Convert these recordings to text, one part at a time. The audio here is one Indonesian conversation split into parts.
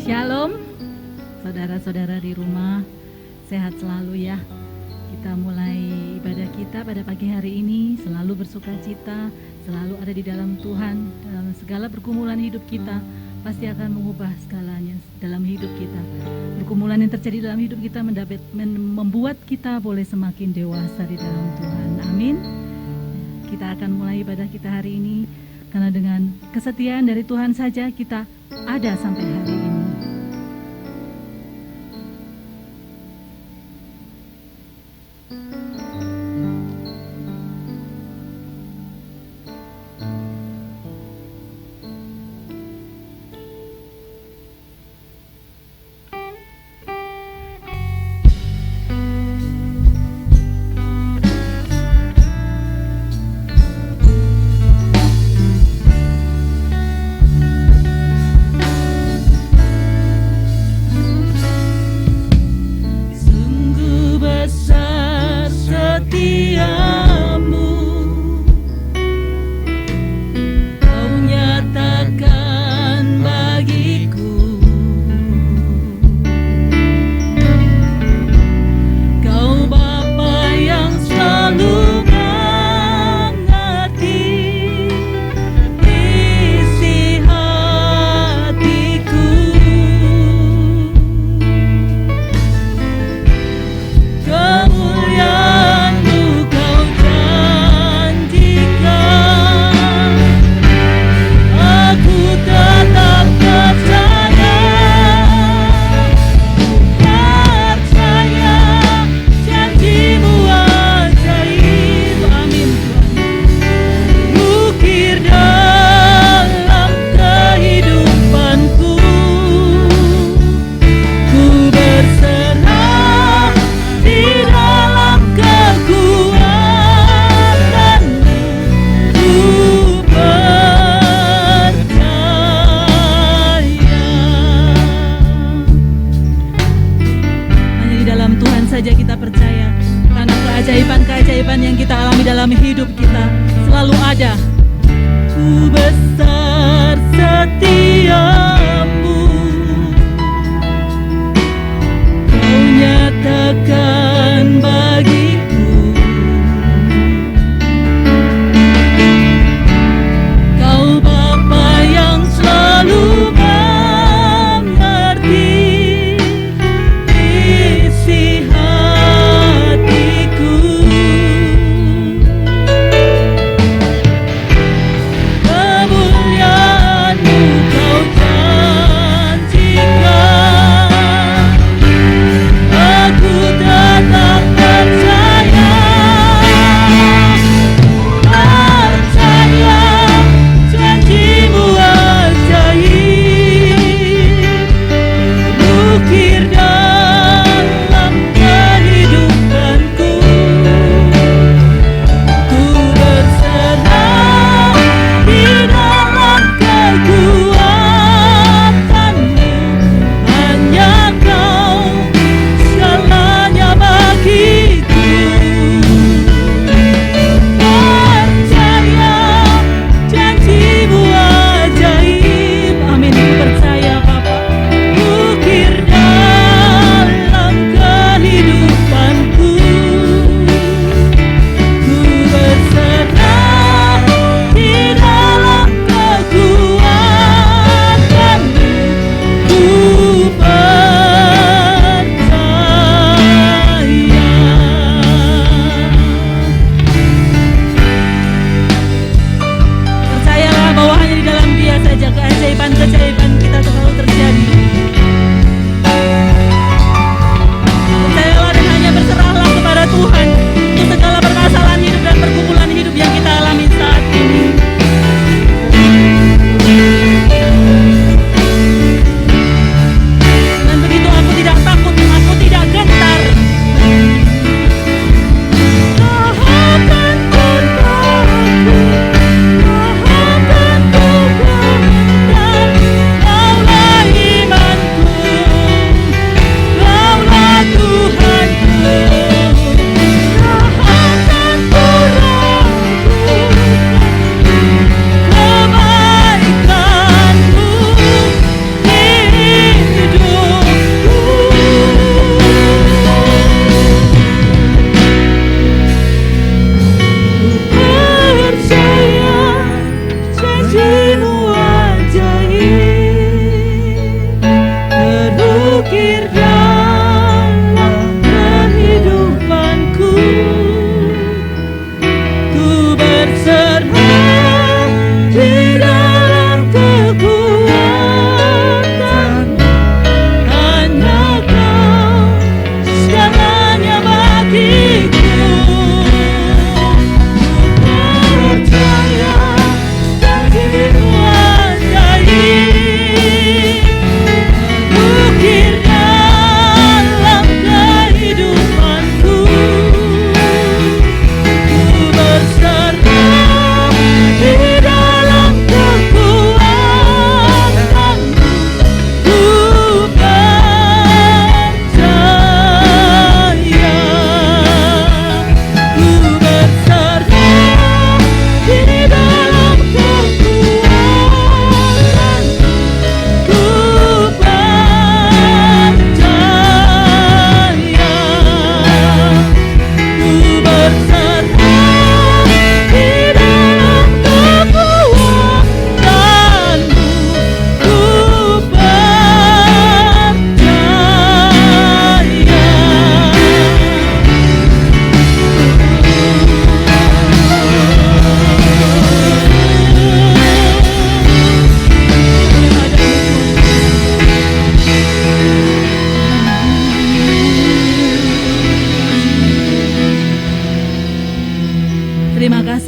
Shalom, saudara-saudara di rumah, sehat selalu ya. Kita mulai ibadah kita pada pagi hari ini, selalu bersuka cita, selalu ada di dalam Tuhan. Dalam segala pergumulan hidup kita, pasti akan mengubah segalanya dalam hidup kita. Pergumulan yang terjadi dalam hidup kita membuat kita boleh semakin dewasa di dalam Tuhan. Amin. Kita akan mulai ibadah kita hari ini, karena dengan kesetiaan dari Tuhan saja kita ada sampai hari ini. Kemuliaan-Mu Kau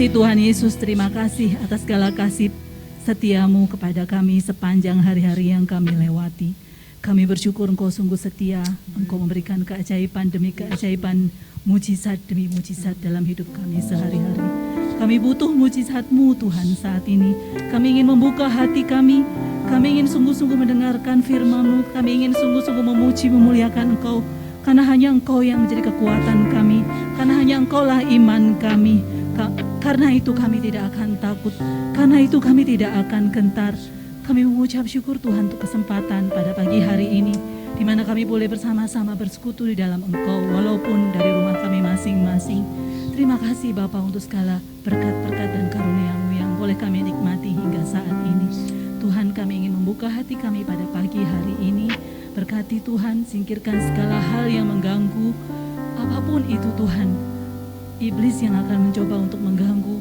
kasih Tuhan Yesus, terima kasih atas segala kasih setiamu kepada kami sepanjang hari-hari yang kami lewati. Kami bersyukur Engkau sungguh setia, Engkau memberikan keajaiban demi keajaiban, mujizat demi mujizat dalam hidup kami sehari-hari. Kami butuh mujizat-Mu Tuhan saat ini. Kami ingin membuka hati kami ingin sungguh-sungguh mendengarkan firman-Mu, kami ingin sungguh-sungguh memuji, memuliakan Engkau, karena hanya Engkau yang menjadi kekuatan kami, karena hanya Engkau-lah iman kami. Karena itu kami tidak akan takut, karena itu kami tidak akan gentar. Kami mengucap syukur Tuhan untuk kesempatan pada pagi hari ini, di mana kami boleh bersama-sama bersekutu di dalam Engkau, walaupun dari rumah kami masing-masing. Terima kasih Bapa untuk segala berkat-berkat dan karunia-Mu yang boleh kami nikmati hingga saat ini. Tuhan, kami ingin membuka hati kami pada pagi hari ini. Berkati Tuhan, singkirkan segala hal yang mengganggu, apapun itu Tuhan. Iblis yang akan mencoba untuk mengganggu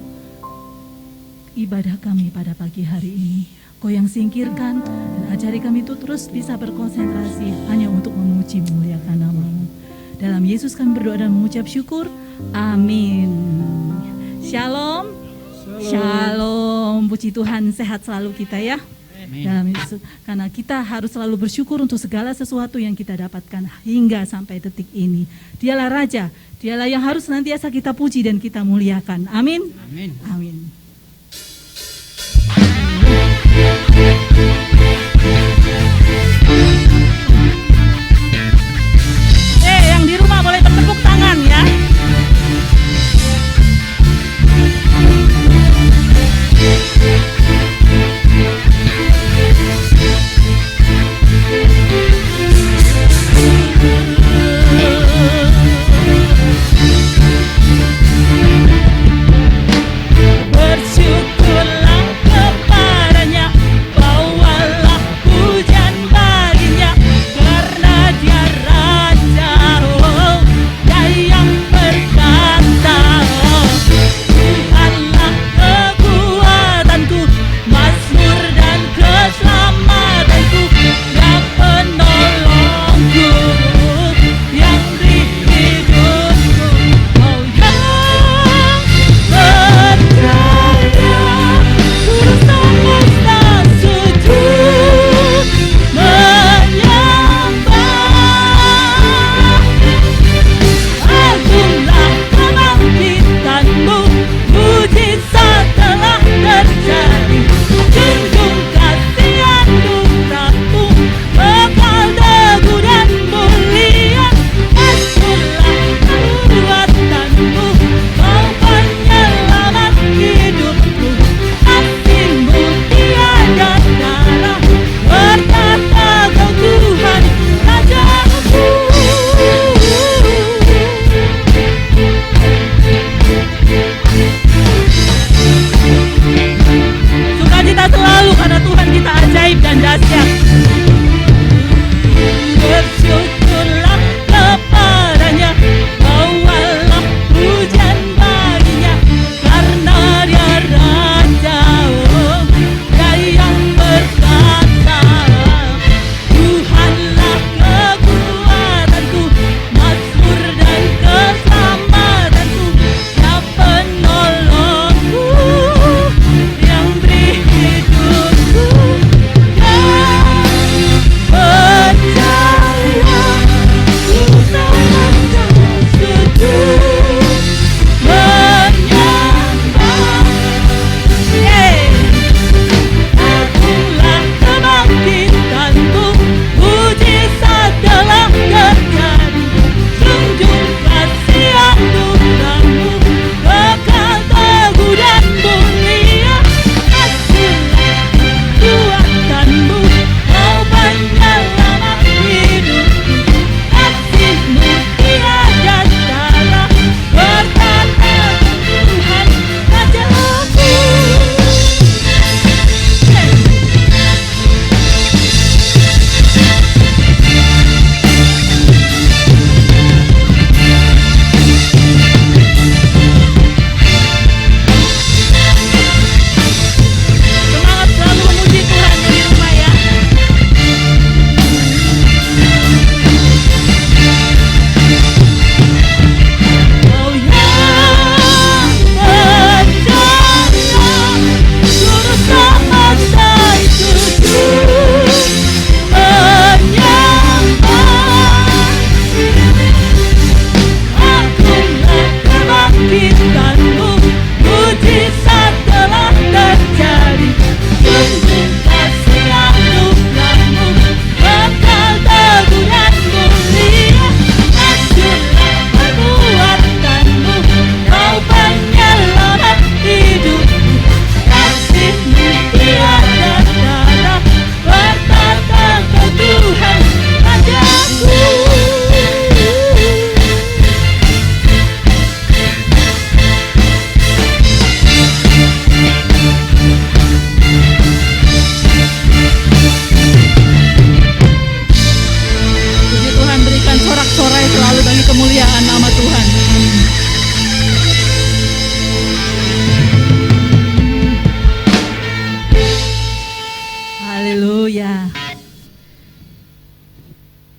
ibadah kami pada pagi hari ini, Kau yang singkirkan dan ajari kami itu terus bisa berkonsentrasi hanya untuk memuji memuliakan nama-Mu. Dalam Yesus kami berdoa dan mengucap syukur. Amin. Shalom. Shalom. Puji Tuhan, sehat selalu kita ya. Dalam Yesus, karena kita harus selalu bersyukur untuk segala sesuatu yang kita dapatkan hingga sampai detik ini. Dialah Raja, Dialah yang harus senantiasa kita puji dan kita muliakan. Amin. Amin. Amin. Yang di rumah boleh bertepuk tangan ya.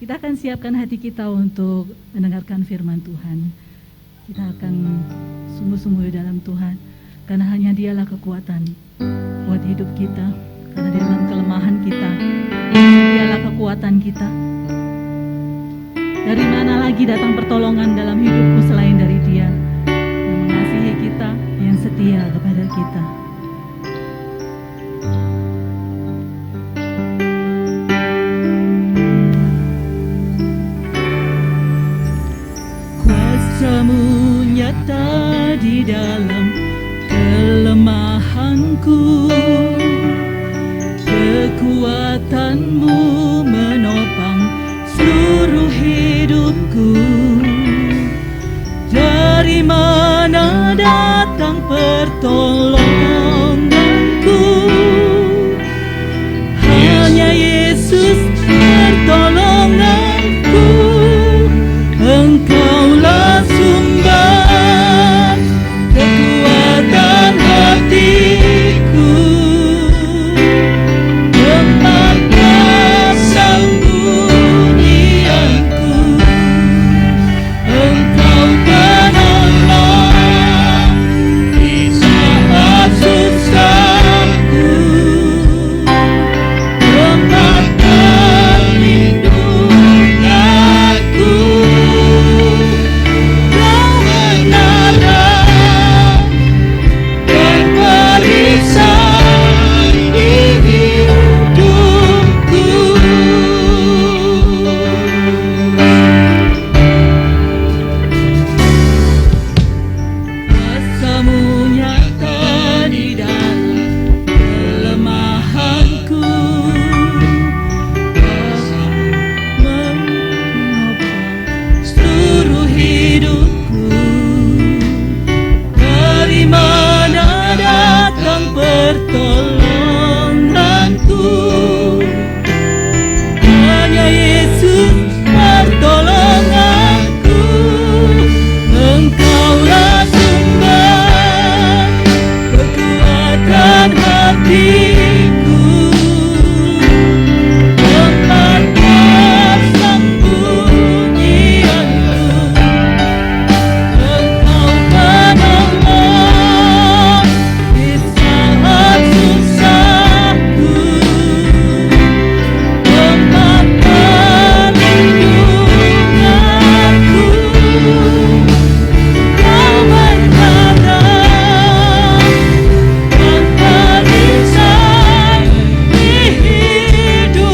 Kita akan siapkan hati kita untuk mendengarkan firman Tuhan. Kita akan sungguh-sungguh di dalam Tuhan, karena hanya Dialah kekuatan buat hidup kita. Karena di dalam kelemahan kita, Dialah kekuatan kita. Dari mana lagi datang pertolongan dalam hidupku selain dari Dia yang mengasihi kita, yang setia kepada kita. Kuasa-Mu nyata di dalam kelemahanku, kekuatan-Mu menopang seluruh hidupku. Dari mana datang pertolonganku? Hanya Yesus pertolonganku. Engkaulah sumber kekuatan hatiku, tempat persembunyianku. Engkau penolong di saat susahku, tempat perlindunganku. Kau menatap dan merisai hidupku. Kuasa-Mu nyata di dalam kelemahanku, menopang seluruh hidupku. Dari mana datang pertolonganku? Hanya Yesus pertolonganku. Engkaulah sumber kekuatan hatiku, tempat persembunyianku. Engkau penolong di saat susahku, tempat perlindunganku. Kau menatap dan merisai hidupku.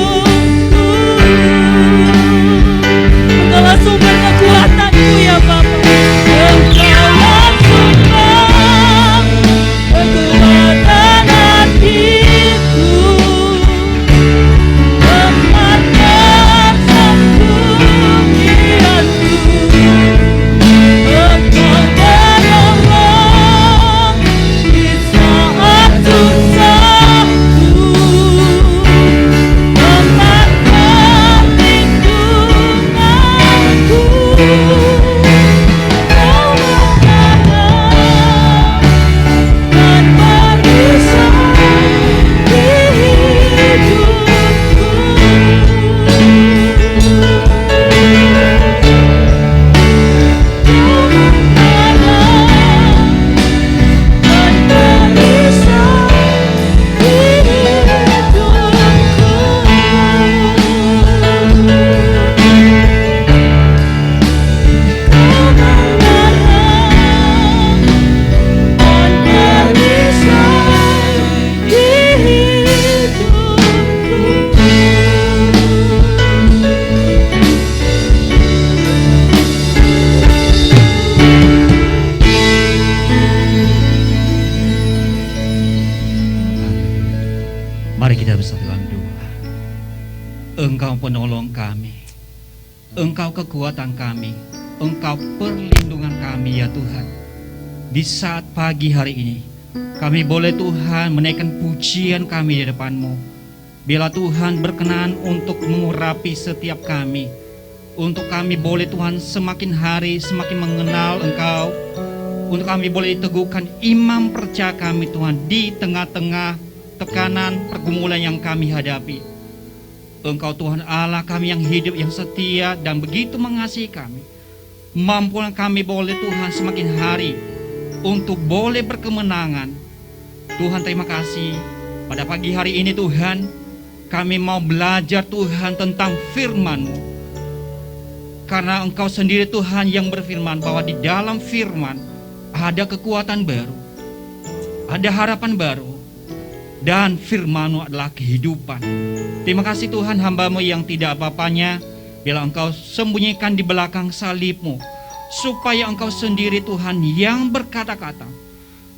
Engkaulah sumber kekuatanku ya Bapa. Engkaulah sumber kekuatan hatiku, tempat persembunyianku. Engkau penolong di saat susahku, tempat perlindunganku. Kau menatap dan merisai hidupku. Kau menatap dan merisai hidupku. Mari kita bersatu dalam doa. Engkau penolong kami, Engkau kekuatan kami, Engkau perlindungan kami ya Tuhan. Di saat pagi hari ini, kami boleh Tuhan menaikkan pujian kami di depan-Mu. Bila Tuhan berkenan untuk mengurapi setiap kami, untuk kami boleh Tuhan semakin hari semakin mengenal Engkau, untuk kami boleh diteguhkan imam percaya kami Tuhan di tengah-tengah tekanan pergumulan yang kami hadapi. Engkau Tuhan Allah kami yang hidup, yang setia, dan begitu mengasihi kami. Mampukan kami boleh Tuhan semakin hari untuk boleh berkemenangan. Tuhan terima kasih pada pagi hari ini Tuhan, kami mau belajar Tuhan tentang firman-Mu. Karena Engkau sendiri Tuhan yang berfirman bahwa di dalam firman ada kekuatan baru, ada harapan baru, dan firman-Mu adalah kehidupan. Terima kasih Tuhan, hamba-Mu yang tidak apa-apanya bila Engkau sembunyikan di belakang salib-Mu, supaya Engkau sendiri Tuhan yang berkata-kata.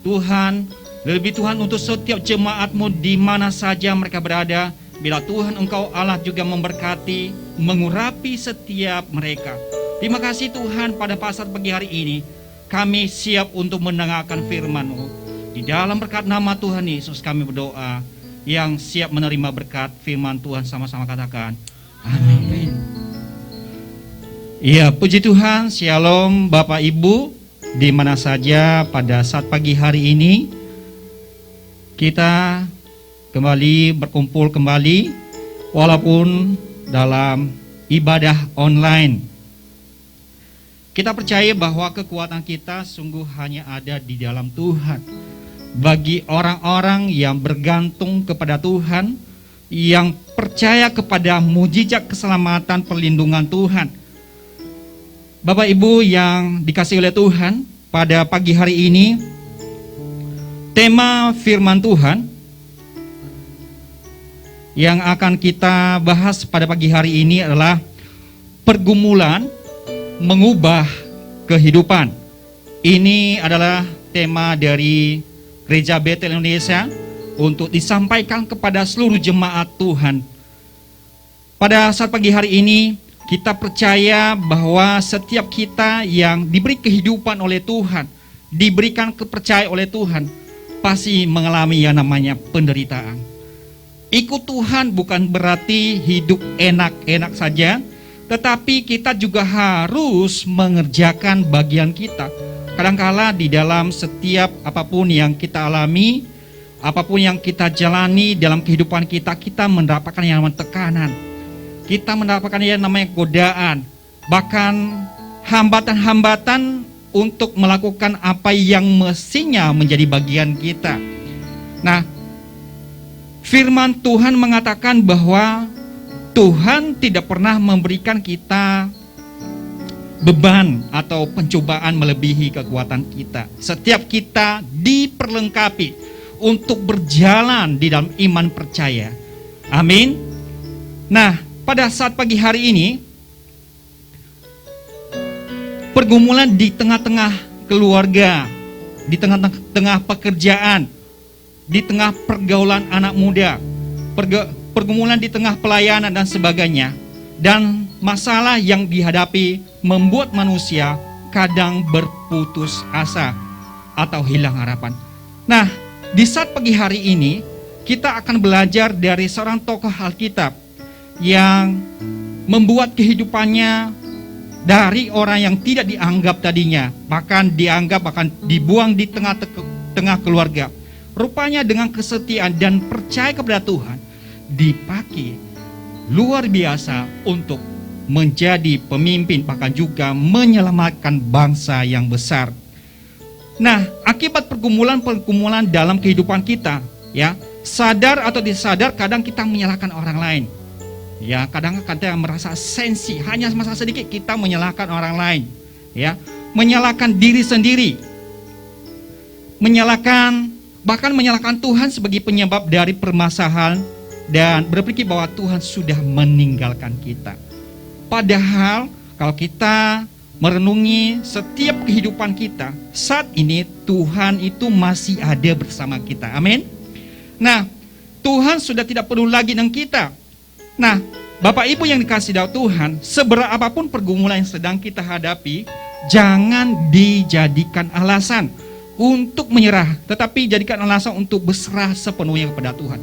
Tuhan, lebih Tuhan untuk setiap jemaat-Mu di mana saja mereka berada, bila Tuhan Engkau Allah juga memberkati, mengurapi setiap mereka. Terima kasih Tuhan, pada pasar pagi hari ini kami siap untuk mendengarkan firman-Mu. Di dalam berkat nama Tuhan Yesus kami berdoa. Yang siap menerima berkat firman Tuhan sama-sama katakan amin. Ya, puji Tuhan, shalom Bapak Ibu, di mana saja pada saat pagi hari ini kita kembali berkumpul kembali, walaupun dalam ibadah online. Kita percaya bahwa kekuatan kita sungguh hanya ada di dalam Tuhan. Bagi orang-orang yang bergantung kepada Tuhan, yang percaya kepada mujizat keselamatan perlindungan Tuhan. Bapak Ibu yang dikasihi oleh Tuhan, pada pagi hari ini tema firman Tuhan yang akan kita bahas pada pagi hari ini adalah pergumulan mengubah kehidupan. Ini adalah tema dari Gereja Betel Indonesia untuk disampaikan kepada seluruh jemaat Tuhan. Pada saat pagi hari ini kita percaya bahwa setiap kita yang diberi kehidupan oleh Tuhan, diberikan kepercayaan oleh Tuhan, pasti mengalami yang namanya penderitaan. Ikut Tuhan bukan berarti hidup enak-enak saja, tetapi kita juga harus mengerjakan bagian kita. Kadangkala di dalam setiap apapun yang kita alami, apapun yang kita jalani dalam kehidupan kita, kita mendapatkan yang namanya tekanan. Kita mendapatkan yang namanya godaan, bahkan hambatan-hambatan untuk melakukan apa yang mestinya menjadi bagian kita. Nah, firman Tuhan mengatakan bahwa Tuhan tidak pernah memberikan kita beban atau pencobaan melebihi kekuatan kita. Setiap kita diperlengkapi untuk berjalan di dalam iman percaya. Amin. Nah, pada saat pagi hari ini, pergumulan di tengah-tengah keluarga, di tengah-tengah pekerjaan, di tengah pergaulan anak muda, pergumulan di tengah pelayanan dan sebagainya, dan masalah yang dihadapi membuat manusia kadang berputus asa atau hilang harapan. Nah, di saat pagi hari ini kita akan belajar dari seorang tokoh Alkitab yang membuat kehidupannya dari orang yang tidak dianggap tadinya, bahkan dibuang di tengah keluarga. Rupanya dengan kesetiaan dan percaya kepada Tuhan dipakai luar biasa untuk menjadi pemimpin, bahkan juga menyelamatkan bangsa yang besar. Nah, akibat pergumulan dalam kehidupan kita, ya, sadar atau tidak sadar kadang kita menyalahkan orang lain. Ya, kadang kita merasa sensi, hanya masalah sedikit kita menyalahkan orang lain, ya, menyalahkan diri sendiri, bahkan menyalahkan Tuhan sebagai penyebab dari permasalahan dan berpikir bahwa Tuhan sudah meninggalkan kita. Padahal kalau kita merenungi setiap kehidupan kita, saat ini Tuhan itu masih ada bersama kita. Amin. Nah, Tuhan sudah tidak perlu lagi dengan kita. Nah, Bapak Ibu yang dikasihi Tuhan, seberat apapun pergumulan yang sedang kita hadapi, jangan dijadikan alasan untuk menyerah, tetapi jadikan alasan untuk berserah sepenuhnya kepada Tuhan.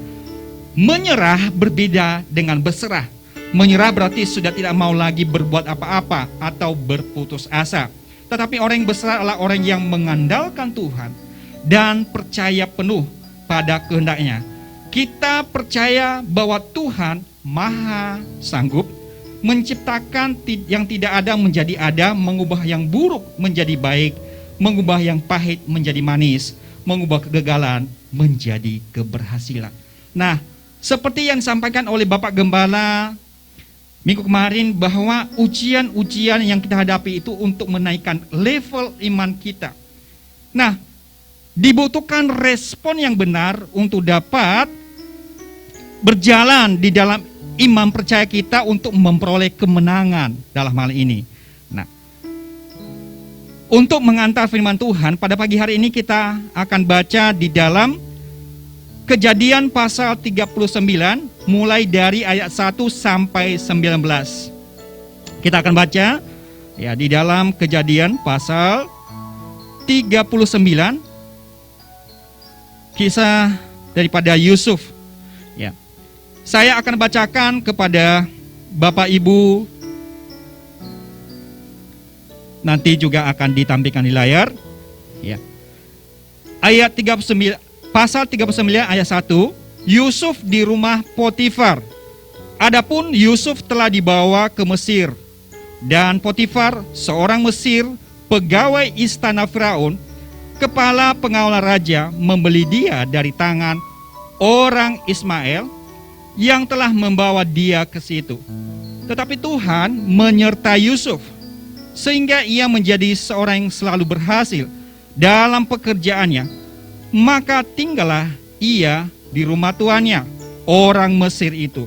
Menyerah berbeda dengan berserah. Menyerah berarti sudah tidak mau lagi berbuat apa-apa atau berputus asa. Tetapi orang yang berserah adalah orang yang mengandalkan Tuhan dan percaya penuh pada kehendaknya. Kita percaya bahwa Tuhan maha sanggup menciptakan yang tidak ada menjadi ada, mengubah yang buruk menjadi baik, mengubah yang pahit menjadi manis, mengubah kegagalan menjadi keberhasilan. Nah, seperti yang disampaikan oleh Bapak Gembala minggu kemarin, bahwa ujian-ujian yang kita hadapi itu untuk menaikkan level iman kita. Nah, dibutuhkan respon yang benar untuk dapat berjalan di dalam iman percaya kita untuk memperoleh kemenangan dalam hal ini. Nah, untuk mengantar firman Tuhan pada pagi hari ini kita akan baca di dalam Kejadian pasal 39 mulai dari ayat 1 sampai 19. Kita akan baca ya di dalam Kejadian pasal 39, kisah daripada Yusuf. Ya. Saya akan bacakan kepada Bapak Ibu, nanti juga akan ditampilkan di layar. Ya. Ayat 39, pasal 39 ayat 1, Yusuf di rumah Potifar. Adapun Yusuf telah dibawa ke Mesir, dan Potifar, seorang Mesir, pegawai istana Firaun, kepala pengawal raja, membeli dia dari tangan orang Ismail yang telah membawa dia ke situ. Tetapi Tuhan menyertai Yusuf, sehingga ia menjadi seorang yang selalu berhasil dalam pekerjaannya. Maka tinggallah ia di rumah tuannya, orang Mesir itu.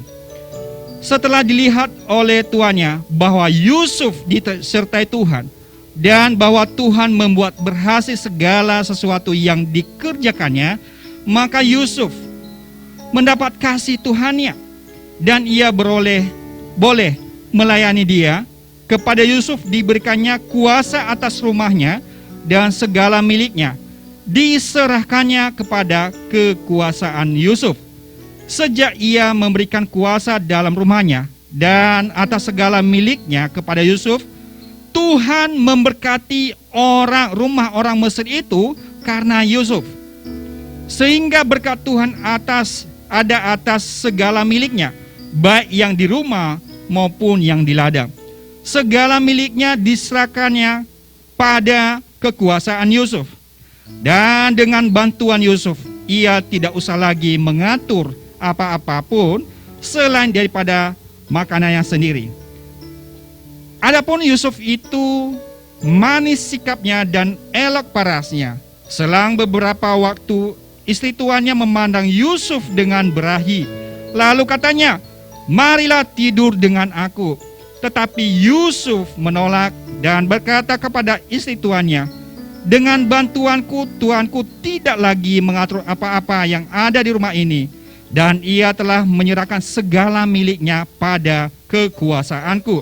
Setelah dilihat oleh tuannya bahwa Yusuf disertai Tuhan, dan bahwa Tuhan membuat berhasil segala sesuatu yang dikerjakannya, maka Yusuf mendapat kasih Tuhannya, dan ia boleh melayani dia. Kepada Yusuf diberikannya kuasa atas rumahnya dan segala miliknya, diserahkannya kepada kekuasaan Yusuf. Sejak ia memberikan kuasa dalam rumahnya dan atas segala miliknya kepada Yusuf, Tuhan memberkati rumah orang Mesir itu karena Yusuf. Sehingga berkat Tuhan atas segala miliknya, baik yang di rumah maupun yang di ladang. Segala miliknya diserahkannya pada kekuasaan Yusuf. Dan dengan bantuan Yusuf, ia tidak usah lagi mengatur apa-apapun selain daripada makanannya sendiri. Adapun Yusuf itu manis sikapnya dan elok parasnya. Selang beberapa waktu, istri tuannya memandang Yusuf dengan berahi. Lalu katanya, "Marilah tidur dengan aku." Tetapi Yusuf menolak dan berkata kepada istri tuannya, "Dengan bantuanku, tuanku tidak lagi mengatur apa-apa yang ada di rumah ini, dan ia telah menyerahkan segala miliknya pada kekuasaanku.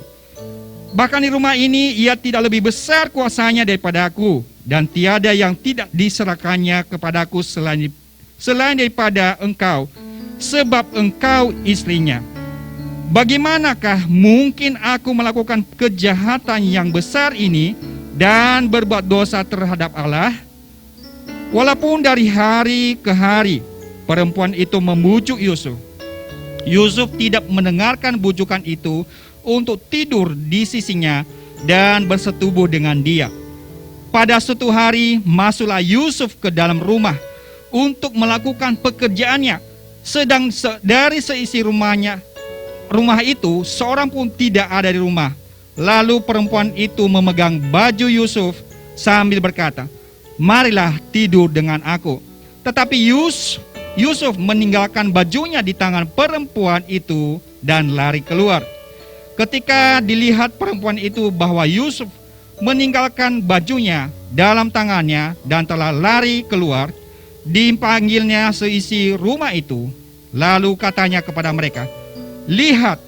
Bahkan di rumah ini ia tidak lebih besar kuasanya daripada aku, dan tiada yang tidak diserahkannya kepadaku selain daripada engkau, sebab engkau istrinya. Bagaimanakah mungkin aku melakukan kejahatan yang besar ini dan berbuat dosa terhadap Allah?" Walaupun dari hari ke hari perempuan itu membujuk Yusuf, Yusuf tidak mendengarkan bujukan itu untuk tidur di sisinya dan bersetubuh dengan dia. Pada suatu hari masuklah Yusuf ke dalam rumah untuk melakukan pekerjaannya, sedang dari seisi rumah itu seorang pun tidak ada di rumah. Lalu perempuan itu memegang baju Yusuf sambil berkata, "Marilah tidur dengan aku." Tetapi Yusuf meninggalkan bajunya di tangan perempuan itu dan lari keluar. Ketika dilihat perempuan itu bahwa Yusuf meninggalkan bajunya dalam tangannya dan telah lari keluar, dipanggilnya seisi rumah itu. Lalu katanya kepada mereka, "Lihat,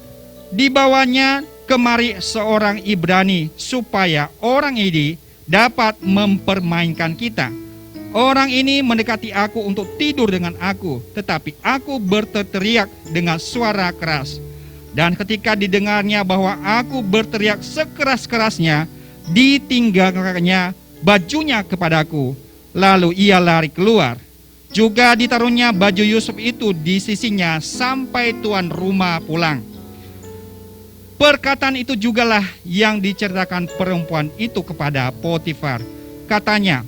dibawanya kemari seorang Ibrani supaya orang ini dapat mempermainkan kita. Orang ini mendekati aku untuk tidur dengan aku, tetapi aku berteriak dengan suara keras. Dan ketika didengarnya bahwa aku berteriak sekeras-kerasnya, ditinggalkannya bajunya kepadaku. Lalu ia lari keluar. Juga ditaruhnya baju Yusuf itu di sisinya sampai tuan rumah pulang. Perkataan itu jugalah yang diceritakan perempuan itu kepada Potifar. Katanya,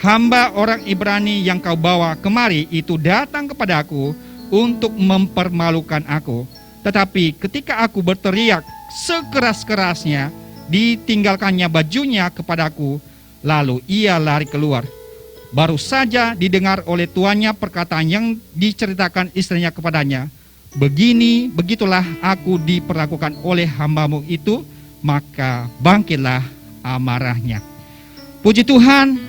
hamba orang Ibrani yang kau bawa kemari itu datang kepadaku untuk mempermalukan aku. Tetapi ketika aku berteriak sekeras-kerasnya, ditinggalkannya bajunya kepadaku, lalu ia lari keluar. Baru saja didengar oleh tuannya perkataan yang diceritakan istrinya kepadanya. Begitulah aku diperlakukan oleh hambamu itu, maka bangkitlah amarahnya. Puji Tuhan,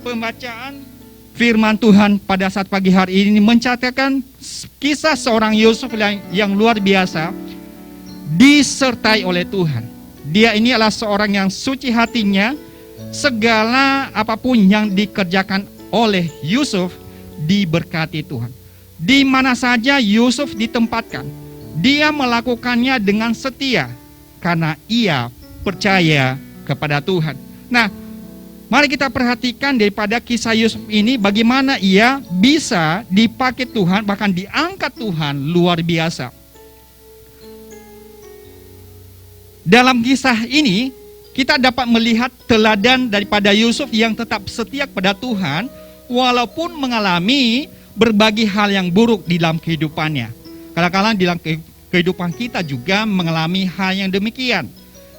pembacaan firman Tuhan pada saat pagi hari ini mencatatkan kisah seorang Yusuf yang luar biasa, disertai oleh Tuhan. Dia ini adalah seorang yang suci hatinya. Segala apapun yang dikerjakan oleh Yusuf diberkati Tuhan. Di mana saja Yusuf ditempatkan, dia melakukannya dengan setia karena ia percaya kepada Tuhan. Nah, mari kita perhatikan daripada kisah Yusuf ini bagaimana ia bisa dipakai Tuhan, bahkan diangkat Tuhan luar biasa. Dalam kisah ini kita dapat melihat teladan daripada Yusuf yang tetap setia kepada Tuhan walaupun mengalami berbagai hal yang buruk di dalam kehidupannya. Kadang-kadang di dalam kehidupan kita juga mengalami hal yang demikian.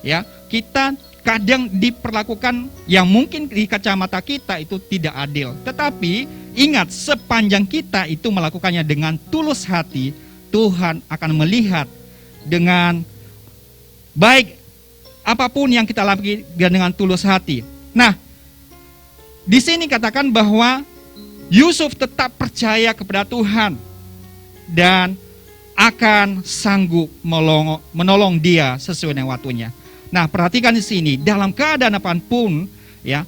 Ya, kita kadang diperlakukan yang mungkin di kacamata kita itu tidak adil. Tetapi ingat, sepanjang kita itu melakukannya dengan tulus hati, Tuhan akan melihat dengan baik apapun yang kita lakukan dengan tulus hati. Nah, di sini katakan bahwa Yusuf tetap percaya kepada Tuhan dan akan sanggup menolong dia sesuai dengan waktunya. Nah, perhatikan di sini, dalam keadaan apapun, ya,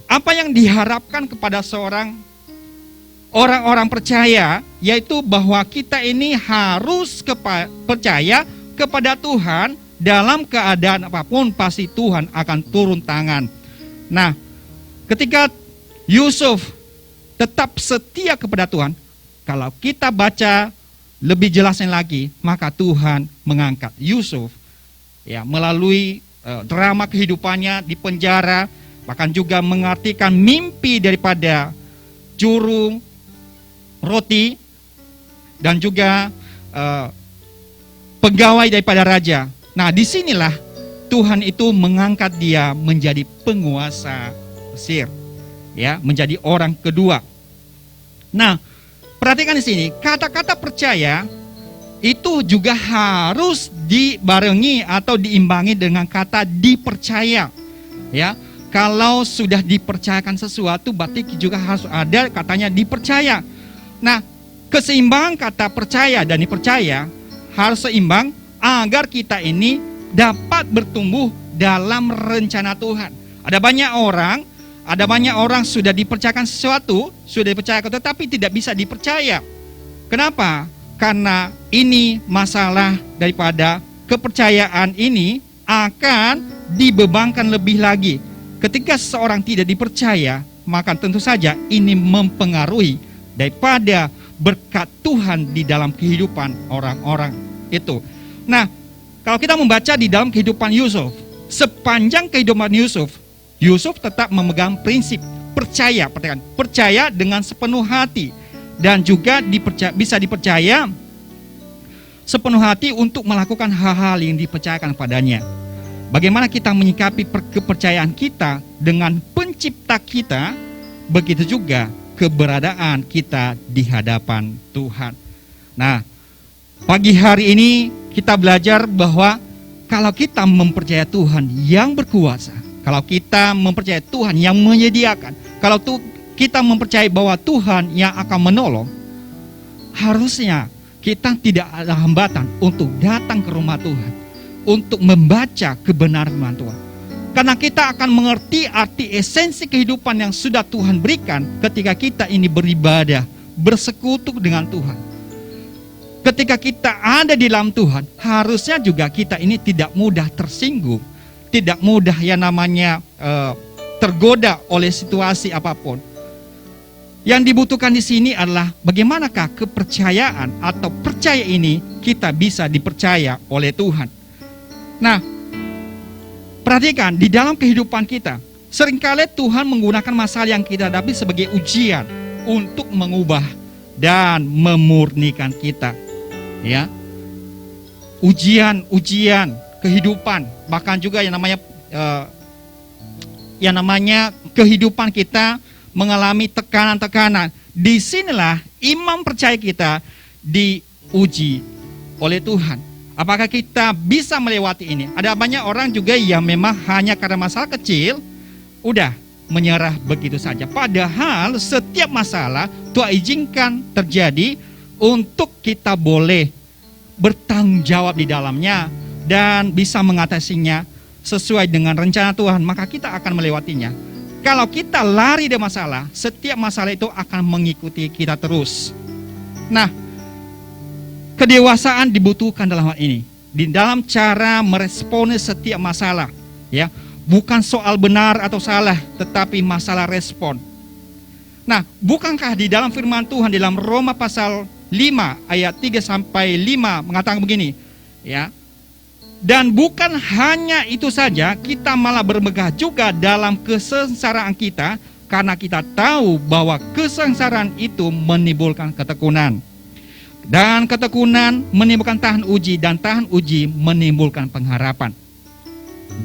apa yang diharapkan kepada seorang orang-orang percaya, yaitu bahwa kita ini harus percaya kepada Tuhan. Dalam keadaan apapun pasti Tuhan akan turun tangan. Nah, ketika Yusuf tetap setia kepada Tuhan, kalau kita baca lebih jelasnya lagi, maka Tuhan mengangkat Yusuf ya melalui drama kehidupannya di penjara, bahkan juga mengartikan mimpi daripada juru roti dan juga pegawai daripada raja. Nah, disinilah Tuhan itu mengangkat dia menjadi penguasa Mesir, ya, menjadi orang kedua. Nah, perhatikan di sini, kata-kata percaya itu juga harus dibarengi atau diimbangi dengan kata dipercaya, ya. Kalau sudah dipercayakan sesuatu, berarti juga harus ada katanya dipercaya. Nah, keseimbangan kata percaya dan dipercaya harus seimbang agar kita ini dapat bertumbuh dalam rencana Tuhan. Ada banyak orang sudah dipercayakan sesuatu, sudah dipercayakan tetapi tidak bisa dipercaya. Kenapa? Karena ini masalah daripada kepercayaan ini akan dibebankan lebih lagi. Ketika seseorang tidak dipercaya, maka tentu saja ini mempengaruhi daripada berkat Tuhan di dalam kehidupan orang-orang itu. Nah, kalau kita membaca di dalam kehidupan Yusuf, sepanjang kehidupan Yusuf tetap memegang prinsip percaya, percaya dengan sepenuh hati dan juga bisa dipercaya sepenuh hati untuk melakukan hal-hal yang dipercayakan padanya. Bagaimana kita menyikapi kepercayaan kita dengan pencipta kita, begitu juga keberadaan kita di hadapan Tuhan. Nah, pagi hari ini kita belajar bahwa kalau kita mempercayai Tuhan yang berkuasa, kalau kita mempercayai Tuhan yang menyediakan, kalau kita mempercayai bahwa Tuhan yang akan menolong, harusnya kita tidak ada hambatan untuk datang ke rumah Tuhan, untuk membaca kebenaran Tuhan. Karena kita akan mengerti arti esensi kehidupan yang sudah Tuhan berikan ketika kita ini beribadah, bersekutu dengan Tuhan. Ketika kita ada di dalam Tuhan, harusnya juga kita ini tidak mudah tersinggung, tidak mudah yang namanya tergoda oleh situasi apapun. Yang dibutuhkan di sini adalah bagaimanakah kepercayaan atau percaya ini kita bisa dipercaya oleh Tuhan. Nah, perhatikan di dalam kehidupan kita, seringkali Tuhan menggunakan masalah yang kita hadapi sebagai ujian untuk mengubah dan memurnikan kita. Ya, ujian kehidupan, bahkan juga yang namanya kehidupan kita mengalami tekanan-tekanan. Disinilah iman percaya kita diuji oleh Tuhan. Apakah kita bisa melewati ini? Ada banyak orang juga yang memang hanya karena masalah kecil, udah menyerah begitu saja. Padahal setiap masalah Tuhan izinkan terjadi untuk kita boleh bertanggung jawab di dalamnya dan bisa mengatasinya sesuai dengan rencana Tuhan. Maka kita akan melewatinya. Kalau kita lari dari masalah, setiap masalah itu akan mengikuti kita terus. Nah, kedewasaan dibutuhkan dalam hal ini, di dalam cara merespons setiap masalah, ya, bukan soal benar atau salah, tetapi masalah respon. Nah, bukankah di dalam firman Tuhan dalam Roma pasal 5 ayat 3 sampai 5 mengatakan begini, ya. Dan bukan hanya itu saja, kita malah bermegah juga dalam kesengsaraan kita, karena kita tahu bahwa kesengsaraan itu menimbulkan ketekunan. Dan ketekunan menimbulkan tahan uji, dan tahan uji menimbulkan pengharapan.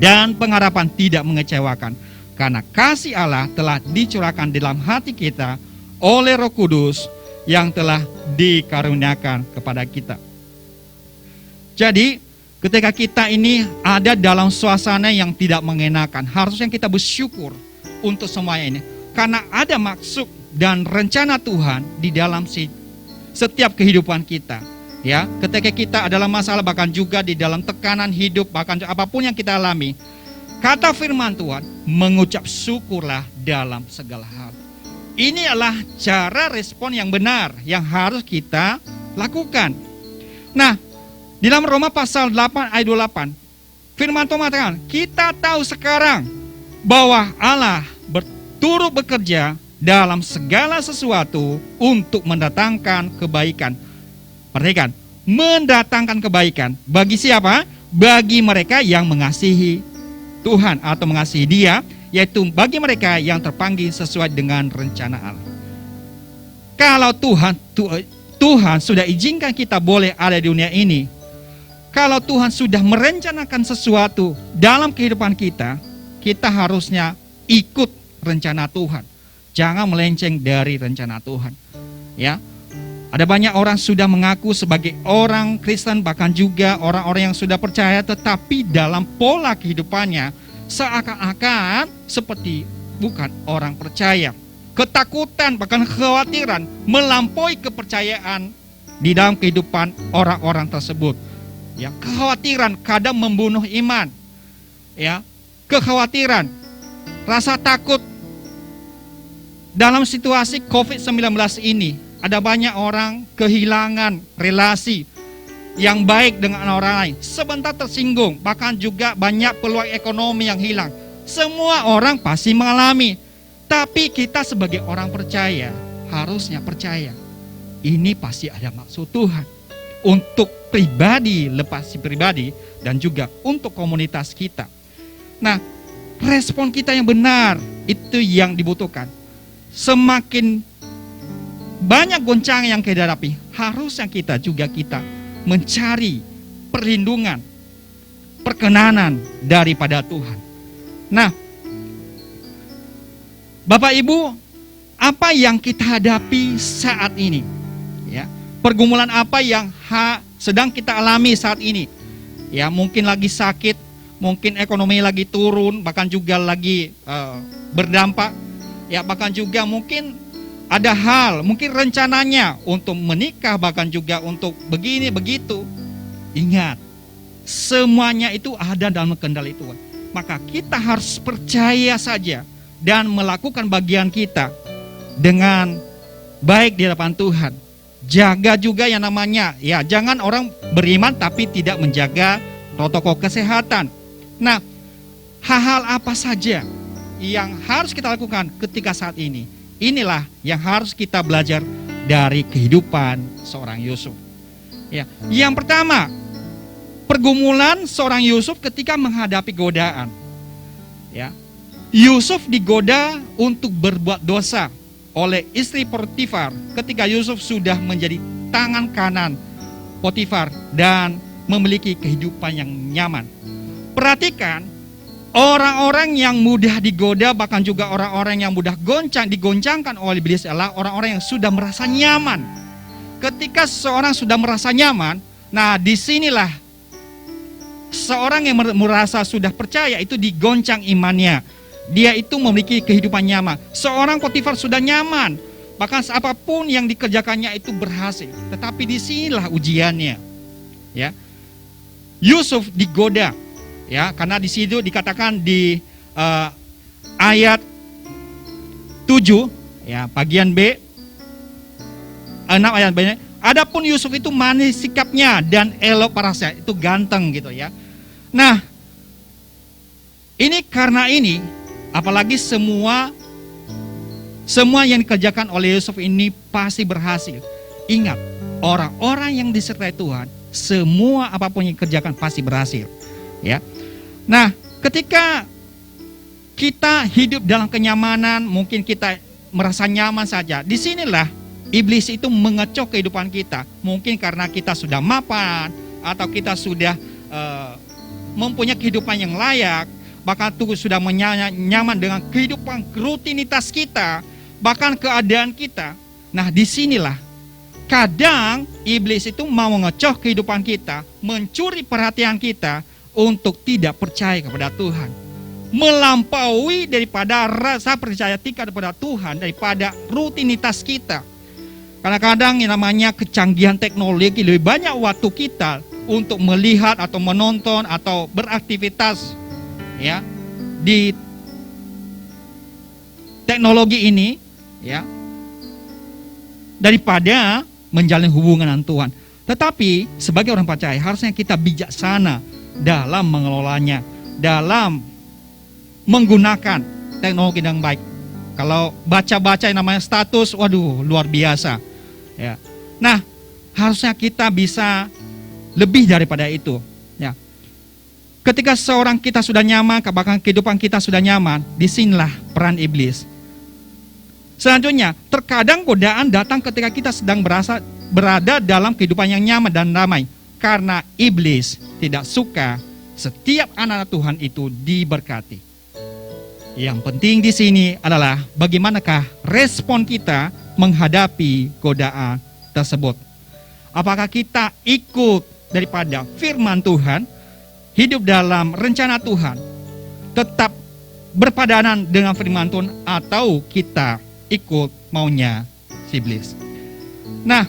Dan pengharapan tidak mengecewakan, karena kasih Allah telah dicurahkan dalam hati kita oleh Roh Kudus yang telah dikaruniakan kepada kita. Jadi, ketika kita ini ada dalam suasana yang tidak mengenakan, harusnya kita bersyukur untuk semuanya ini. Karena ada maksud dan rencana Tuhan di dalam setiap kehidupan kita. Ya, ketika kita adalah masalah, bahkan juga di dalam tekanan hidup, bahkan apapun yang kita alami, kata firman Tuhan, mengucap syukurlah dalam segala hal. Ini adalah cara respon yang benar yang harus kita lakukan. Nah, di dalam Roma pasal 8 ayat 28, firman Tuhan mengatakan, kita tahu sekarang bahwa Allah turut bekerja dalam segala sesuatu untuk mendatangkan kebaikan. Perhatikan, mendatangkan kebaikan. Bagi siapa? Bagi mereka yang mengasihi Tuhan atau mengasihi Dia, yaitu bagi mereka yang terpanggil sesuai dengan rencana Allah. Kalau Tuhan sudah izinkan kita boleh ada di dunia ini, kalau Tuhan sudah merencanakan sesuatu dalam kehidupan kita, kita harusnya ikut rencana Tuhan. Jangan melenceng dari rencana Tuhan. Ya, ada banyak orang sudah mengaku sebagai orang Kristen, bahkan juga orang-orang yang sudah percaya, tetapi dalam pola kehidupannya seakan-akan seperti bukan orang percaya. Ketakutan, bahkan kekhawatiran melampaui kepercayaan di dalam kehidupan orang-orang tersebut. Ya, kekhawatiran kadang membunuh iman. Ya, kekhawatiran, rasa takut dalam situasi COVID-19 ini, ada banyak orang kehilangan relasi yang baik dengan orang lain. Sebentar tersinggung, bahkan juga banyak peluang ekonomi yang hilang. Semua orang pasti mengalami. Tapi kita sebagai orang percaya, harusnya percaya, ini pasti ada maksud Tuhan. Untuk pribadi, lepas pribadi, dan juga untuk komunitas kita. Nah, respon kita yang benar, itu yang dibutuhkan. Semakin banyak goncangan yang kita hadapi, harusnya kita mencari perlindungan, perkenanan daripada Tuhan. Nah, Bapak Ibu, apa yang kita hadapi saat ini? Ya, pergumulan apa yang sedang kita alami saat ini? Ya, mungkin lagi sakit, mungkin ekonomi lagi turun, bahkan juga lagi berdampak. Ya, bahkan juga mungkin ada hal, mungkin rencananya untuk menikah, bahkan juga untuk begini, begitu. Ingat, semuanya itu ada dalam kendali Tuhan. Maka kita harus percaya saja dan melakukan bagian kita dengan baik di hadapan Tuhan. Jaga juga yang namanya, ya, jangan orang beriman tapi tidak menjaga protokol kesehatan. Nah, hal-hal apa saja yang harus kita lakukan ketika saat ini? inilah yang harus kita belajar dari kehidupan seorang Yusuf. Ya, yang pertama, pergumulan seorang Yusuf ketika menghadapi godaan. Ya, Yusuf digoda untuk berbuat dosa oleh istri Potifar ketika Yusuf sudah menjadi tangan kanan Potifar dan memiliki kehidupan yang nyaman. Perhatikan, orang-orang yang mudah digoda, bahkan juga orang-orang yang mudah digoncangkan oleh iblis adalah orang-orang yang sudah merasa nyaman. Ketika seorang sudah merasa nyaman, nah disinilah seorang yang merasa sudah percaya itu digoncang imannya. Dia itu memiliki kehidupan nyaman. Seorang Potifar sudah nyaman, bahkan apapun yang dikerjakannya itu berhasil. Tetapi disinilah ujiannya. Ya, Yusuf digoda. Ya, karena di situ dikatakan di ayat 7, ya, bagian B, 6 ayat B. Adapun Yusuf itu manis sikapnya dan elok parasnya, itu ganteng gitu ya. Nah, ini karena ini, apalagi semua yang dikerjakan oleh Yusuf ini pasti berhasil. Ingat, orang-orang yang disertai Tuhan, semua apapun yang dikerjakan pasti berhasil. Ya. Nah, ketika kita hidup dalam kenyamanan, mungkin kita merasa nyaman saja. Disinilah iblis itu mengecoh kehidupan kita. Mungkin karena kita sudah mapan, atau kita sudah mempunyai kehidupan yang layak, bahkan tuh sudah nyaman dengan kehidupan rutinitas kita, bahkan keadaan kita. Nah, disinilah kadang iblis itu mau mengecoh kehidupan kita, mencuri perhatian kita untuk tidak percaya kepada Tuhan, melampaui daripada rasa percaya tingkat kepada Tuhan, daripada rutinitas kita. Kadang-kadang yang namanya kecanggihan teknologi lebih banyak waktu kita untuk melihat atau menonton atau beraktivitas ya di teknologi ini ya daripada menjalin hubungan dengan Tuhan. Tetapi sebagai orang percaya harusnya kita bijaksana dalam mengelolanya, dalam menggunakan teknologi dengan baik. Kalau baca-baca yang namanya status, waduh luar biasa. Ya. Nah, harusnya kita bisa lebih daripada itu. Ya. Ketika seorang kita sudah nyaman, bahkan kehidupan kita sudah nyaman, disinilah peran iblis. Selanjutnya, terkadang godaan datang ketika kita sedang berada dalam kehidupan yang nyaman dan damai. Karena iblis tidak suka setiap anak Tuhan itu diberkati. Yang penting di sini adalah bagaimanakah respon kita menghadapi godaan tersebut. Apakah kita ikut daripada firman Tuhan, hidup dalam rencana Tuhan, tetap berpadanan dengan firman Tuhan, atau kita ikut maunya si iblis. Nah,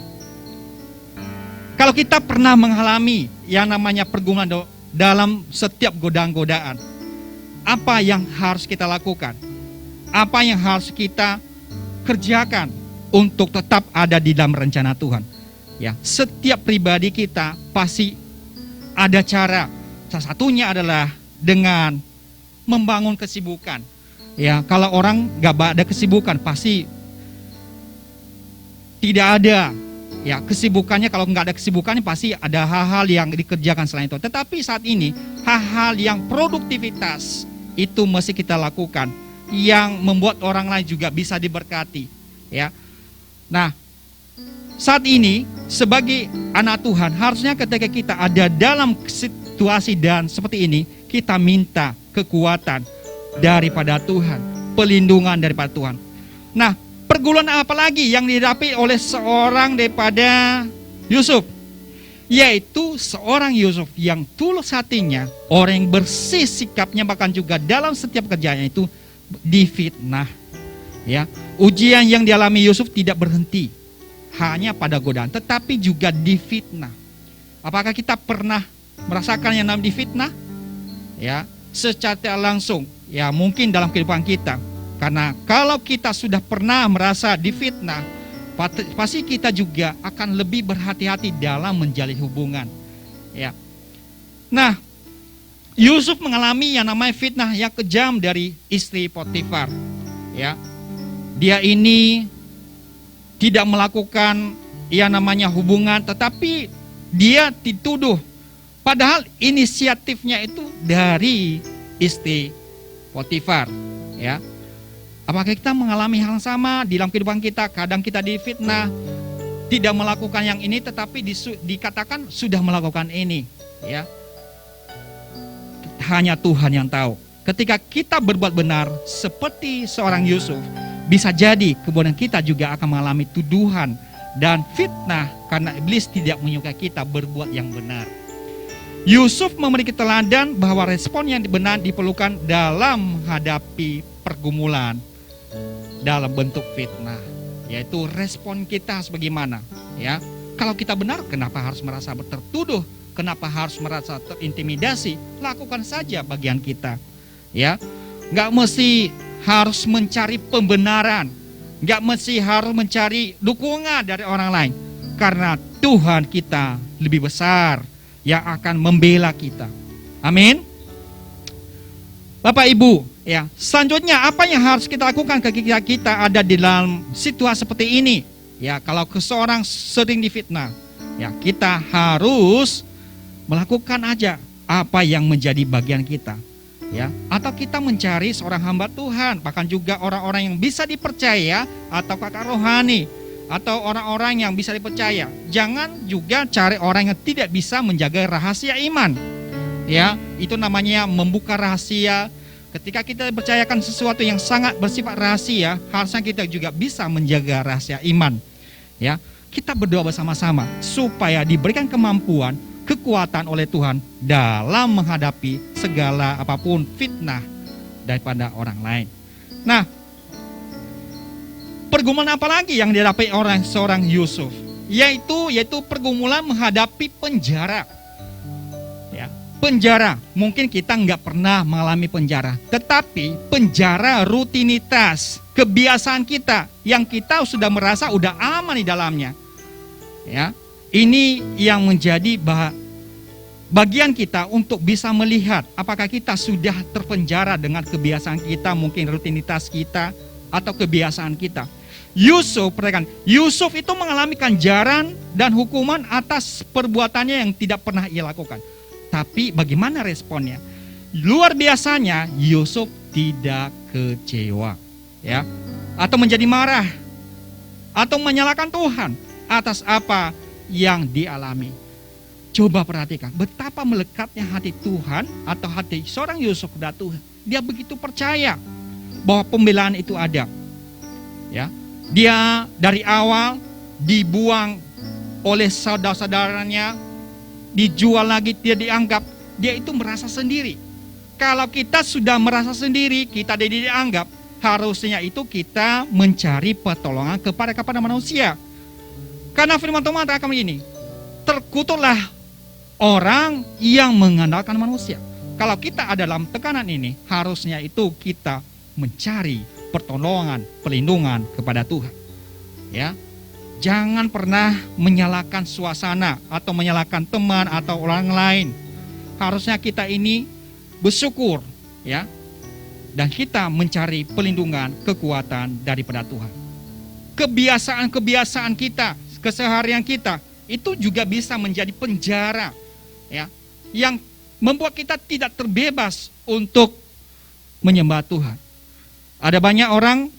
kalau kita pernah mengalami yang namanya pergumulan dalam setiap godaan-godaan, apa yang harus kita lakukan? Apa yang harus kita kerjakan untuk tetap ada di dalam rencana Tuhan? Ya, setiap pribadi kita pasti ada cara. Salah satunya adalah dengan membangun kesibukan. Ya, kalau orang nggak ada kesibukan pasti tidak ada. Ya, kesibukannya, kalau nggak ada kesibukannya pasti ada hal-hal yang dikerjakan selain itu. Tetapi saat ini hal-hal yang produktivitas itu mesti kita lakukan, yang membuat orang lain juga bisa diberkati. Ya, nah saat ini sebagai anak Tuhan harusnya ketika kita ada dalam situasi dan seperti ini, kita minta kekuatan daripada Tuhan, pelindungan daripada Tuhan. Nah, pergumulan apa lagi yang dihadapi oleh seorang daripada Yusuf? Yaitu seorang Yusuf yang tulus hatinya, orang yang bersih sikapnya, bahkan juga dalam setiap kerjanya itu difitnah. Ya, ujian yang dialami Yusuf tidak berhenti hanya pada godaan, tetapi juga difitnah. Apakah kita pernah merasakan yang namanya difitnah? Ya, secara langsung, ya mungkin dalam kehidupan kita. Karena kalau kita sudah pernah merasa difitnah, pasti kita juga akan lebih berhati-hati dalam menjalin hubungan. Ya. Nah, Yusuf mengalami yang namanya fitnah yang kejam dari istri Potifar. Ya. dia ini tidak melakukan yang namanya hubungan, tetapi dia dituduh. Padahal inisiatifnya itu dari istri Potifar, ya. Apakah kita mengalami hal yang sama di dalam kehidupan kita? Kadang kita difitnah, tidak melakukan yang ini, tetapi dikatakan sudah melakukan ini, ya. Hanya Tuhan yang tahu. Ketika kita berbuat benar seperti seorang Yusuf, bisa jadi kemudian kita juga akan mengalami tuduhan dan fitnah karena iblis tidak menyukai kita berbuat yang benar. Yusuf memiliki teladan bahwa respon yang benar diperlukan dalam menghadapi pergumulan dalam bentuk fitnah, yaitu respon kita sebagaimana, ya. Kalau kita benar, kenapa harus merasa tertuduh? Kenapa harus merasa terintimidasi? Lakukan saja bagian kita, ya. Nggak mesti harus mencari pembenaran, nggak mesti harus mencari dukungan dari orang lain, karena Tuhan kita lebih besar yang akan membela kita. Amin. Bapak Ibu, ya, selanjutnya apa yang harus kita lakukan ketika kita ada di dalam situasi seperti ini? Ya, kalau seseorang sering difitnah, ya, kita harus melakukan aja apa yang menjadi bagian kita, ya. Atau kita mencari seorang hamba Tuhan, bahkan juga orang-orang yang bisa dipercaya atau kakak rohani, atau orang-orang yang bisa dipercaya. Jangan juga cari orang yang tidak bisa menjaga rahasia iman, ya. Itu namanya membuka rahasia. Ketika kita percayakan sesuatu yang sangat bersifat rahasia, harusnya kita juga bisa menjaga rahasia iman, ya. Kita berdoa bersama-sama supaya diberikan kemampuan, kekuatan oleh Tuhan dalam menghadapi segala apapun fitnah daripada orang lain. Nah, pergumulan apa lagi yang dihadapi seorang Yusuf? Yaitu pergumulan menghadapi penjara. Ya, penjara. Mungkin kita nggak pernah mengalami penjara, tetapi penjara rutinitas, kebiasaan kita yang kita sudah merasa udah aman di dalamnya. Ya, ini yang menjadi bagian kita untuk bisa melihat apakah kita sudah terpenjara dengan kebiasaan kita, mungkin rutinitas kita atau kebiasaan kita. Yusuf itu mengalami ganjaran dan hukuman atas perbuatannya yang tidak pernah ia lakukan. Tapi bagaimana responnya? Luar biasanya Yusuf tidak kecewa, ya, atau menjadi marah, atau menyalahkan Tuhan atas apa yang dialami. Coba perhatikan betapa melekatnya hati Tuhan atau hati seorang Yusuf kepada Tuhan. Dia begitu percaya bahwa pembelaan itu ada, ya. Dia dari awal dibuang oleh saudara-saudaranya, dijual lagi, dia dianggap, dia itu merasa sendiri. Kalau kita sudah merasa sendiri, kita tidak dianggap, harusnya itu kita mencari pertolongan kepada manusia. Karena firman Tuhan mengatakan begini, terkutuklah orang yang mengandalkan manusia. Kalau kita ada dalam tekanan ini, harusnya itu kita mencari pertolongan, perlindungan kepada Tuhan. Ya, jangan pernah menyalahkan suasana atau menyalahkan teman atau orang lain. Harusnya kita ini bersyukur, ya, dan kita mencari perlindungan, kekuatan daripada Tuhan. Kebiasaan-kebiasaan kita, keseharian kita itu juga bisa menjadi penjara, ya, yang membuat kita tidak terbebas untuk menyembah Tuhan. Ada banyak orang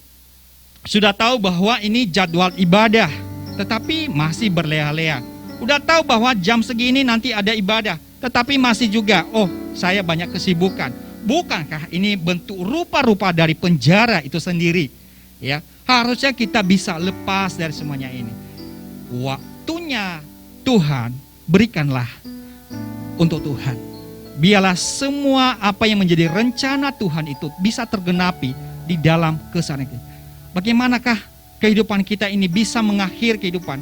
sudah tahu bahwa ini jadwal ibadah, tetapi masih berleha-leha. Udah tahu bahwa jam segini nanti ada ibadah, tetapi masih juga, oh, saya banyak kesibukan. Bukankah ini bentuk rupa-rupa dari penjara itu sendiri? Ya, harusnya kita bisa lepas dari semuanya ini. Waktunya Tuhan, berikanlah untuk Tuhan. Biarlah semua apa yang menjadi rencana Tuhan itu bisa tergenapi di dalam keseharian kita. Bagaimanakah kehidupan kita ini bisa mengakhiri kehidupan?